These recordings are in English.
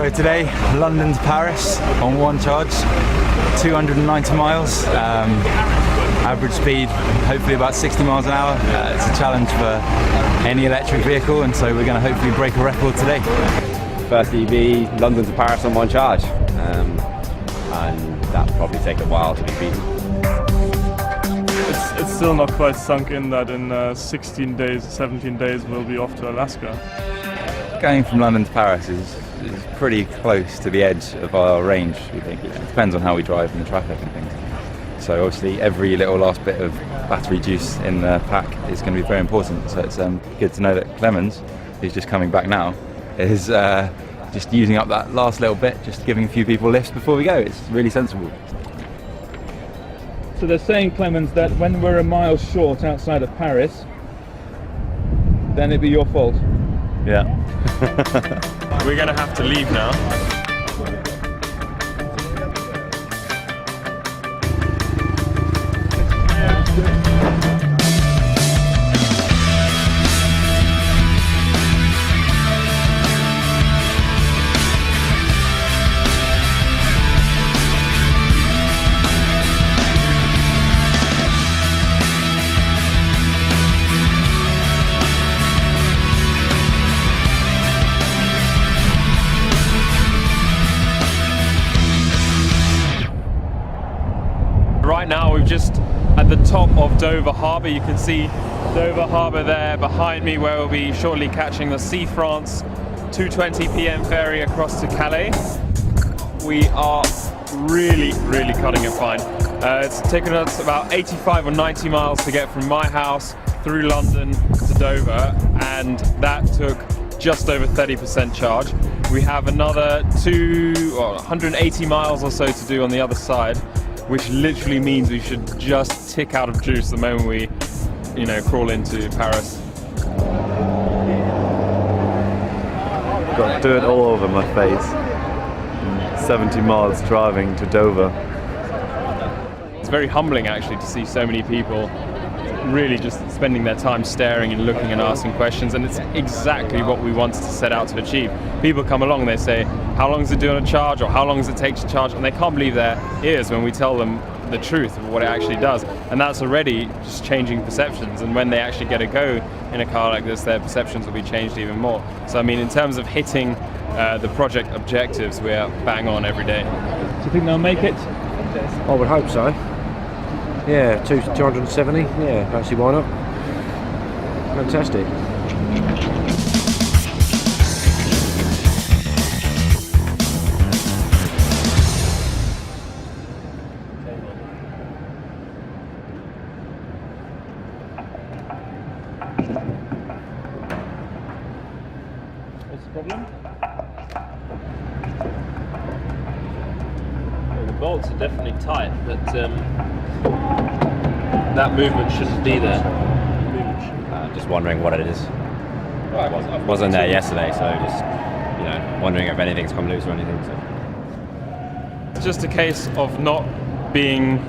So today, London to Paris on one charge, 290 miles, average speed hopefully about 60 miles an hour. It's a challenge for any electric vehicle, and so we're going to hopefully break a record today. First EV, London to Paris on one charge, and that'll probably take a while to be beaten. It's still not quite sunk in that in 16 days, 17 days we'll be off to Alaska. Going from London to Paris is pretty close to the edge of our range, we think. It depends on how we drive and the traffic and things. So obviously every little last bit of battery juice in the pack is going to be very important. So it's good to know that Clemens, who's just coming back now, is just using up that last little bit, just giving a few people lifts before we go. It's really sensible. So they're saying, Clemens, that when we're a mile short outside of Paris, then it'd be your fault. Yeah. We're going to have to leave now. Right now we're just at the top of Dover Harbour. You can see Dover Harbour there behind me, where we'll be shortly catching the Sea France 2:20 p.m. ferry across to Calais. We are really cutting it fine. It's taken us about 85 or 90 miles to get from my house through London to Dover, and that took just over 30% charge. We have another 180 miles or so to do on the other side, which literally means we should just tick out of juice the moment we, crawl into Paris. Got dirt all over my face. 70 miles driving to Dover. It's very humbling actually to see so many people really just spending their time staring and looking and asking questions, and it's exactly what we wanted to set out to achieve. People come along and they say, how long does it do on a charge, or how long does it take to charge, and they can't believe their ears when we tell them the truth of what it actually does, and that's already just changing perceptions. And when they actually get a go in a car like this, their perceptions will be changed even more. So I mean, in terms of hitting the project objectives, we're bang on every day. Do you think they'll make it? I would hope so. Yeah, 270, yeah, actually why not? Fantastic. What's the problem? Well, the bolts are definitely tight, but that movement shouldn't be there. Just wondering what it is. I wasn't there yesterday, so just wondering if anything's come loose or anything. So. It's just a case of not being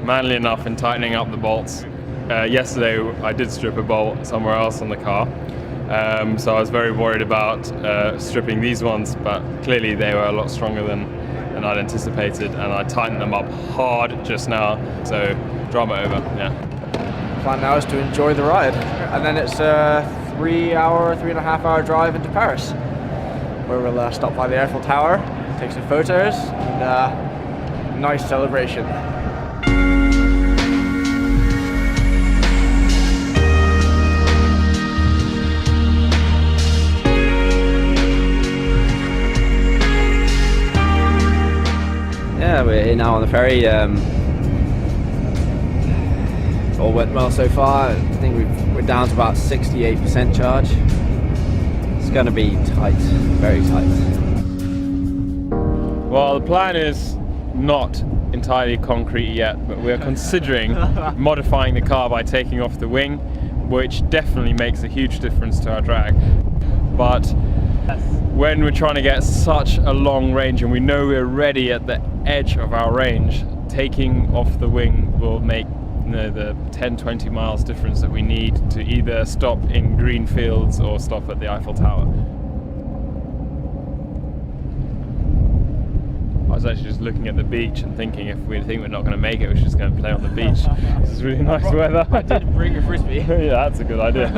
manly enough in tightening up the bolts. Yesterday I did strip a bolt somewhere else on the car, so I was very worried about stripping these ones, but clearly they were a lot stronger than I'd anticipated, and I tightened them up hard just now, so drama over, yeah. Plan now is to enjoy the ride, and then it's a 3.5 hour drive into Paris, where we'll stop by the Eiffel Tower, take some photos, and nice celebration. Yeah, we're here now on the ferry. All went well so far. I think we're down to about 68% charge. It's going to be tight, very tight. Well, the plan is not entirely concrete yet, but we're considering modifying the car by taking off the wing, which definitely makes a huge difference to our drag. But when we're trying to get such a long range and we know we're already at the edge of our range, taking off the wing will make the 10-20 miles difference that we need to either stop in green fields or stop at the Eiffel Tower. was actually just looking at the beach and thinking if we think we're not going to make it, we're just going to play on the beach. This is really nice weather. I did bring a frisbee. Yeah, that's a good idea.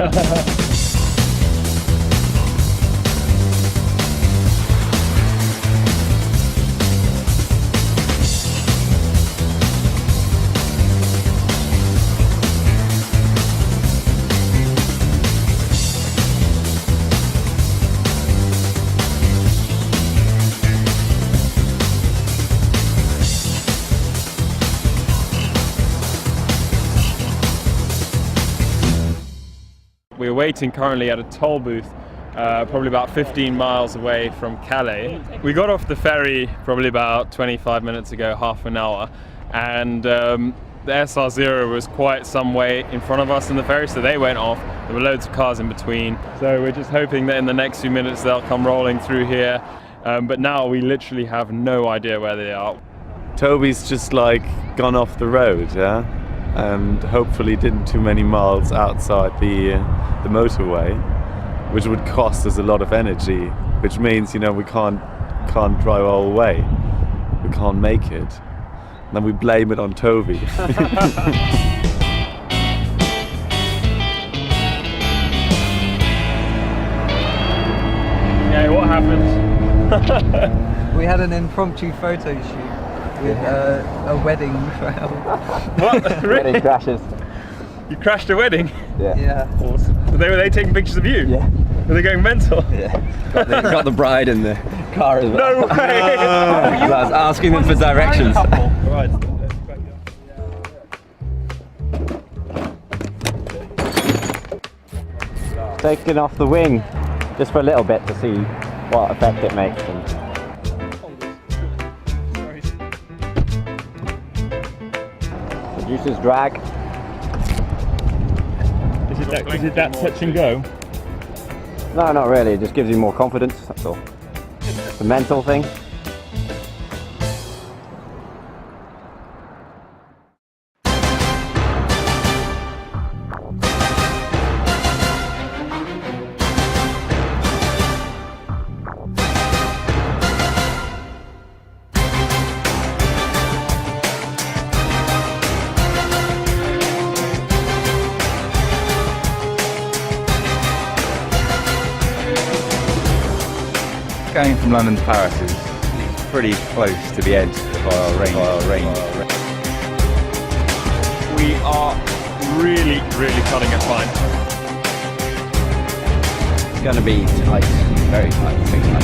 We're waiting currently at a toll booth, probably about 15 miles away from Calais. We got off the ferry probably about 25 minutes ago, half an hour, and the SRZero was quite some way in front of us in the ferry, so they went off. There were loads of cars in between, so we're just hoping that in the next few minutes they'll come rolling through here, but now we literally have no idea where they are. Toby's just like gone off the road, yeah, and hopefully didn't too many miles outside the motorway, which would cost us a lot of energy, which means, you know, we can't drive all the way. We can't make it. And then we blame it on Toby. Yeah, what happened? We had an impromptu photo shoot with a wedding crowd. What? Really? Wedding crashes. You crashed a wedding? Yeah. Awesome. Were they taking pictures of you? Yeah. Were they going mental? Yeah. Got the bride in the car as well. No way! I was asking them for directions. Right. Taking off the wing just for a little bit to see what effect it makes. Reduces drag. Is it that touch and go? No, not really. It just gives you more confidence. That's all. It's a mental thing. Going from London to Paris is pretty close to the edge of our range. We are really cutting it fine. It's going to be tight, very tight, big tight.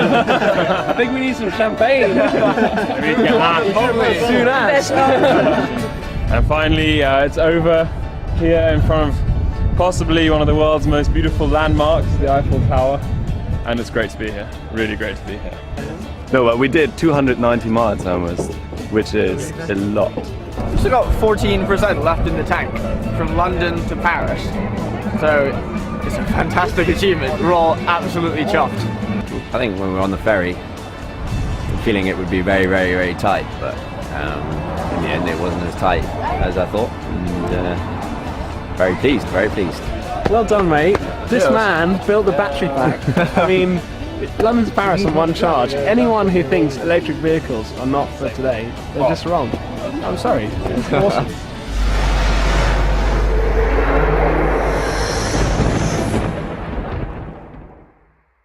I think we need some champagne. Soon as. And finally, it's over here in front of possibly one of the world's most beautiful landmarks, the Eiffel Tower. And it's great to be here. Really great to be here. No, but we did 290 miles almost, which is a lot. We've still got 14% left in the tank from London to Paris. So it's a fantastic achievement. We're all absolutely chuffed. I think when we were on the ferry, the feeling it would be very tight, but in the end it wasn't as tight as I thought, and very pleased. Well done, mate. This man built the battery pack. I mean, London to Paris on one charge. Anyone who thinks electric vehicles are not for today, they're just wrong. I'm sorry. It's awesome.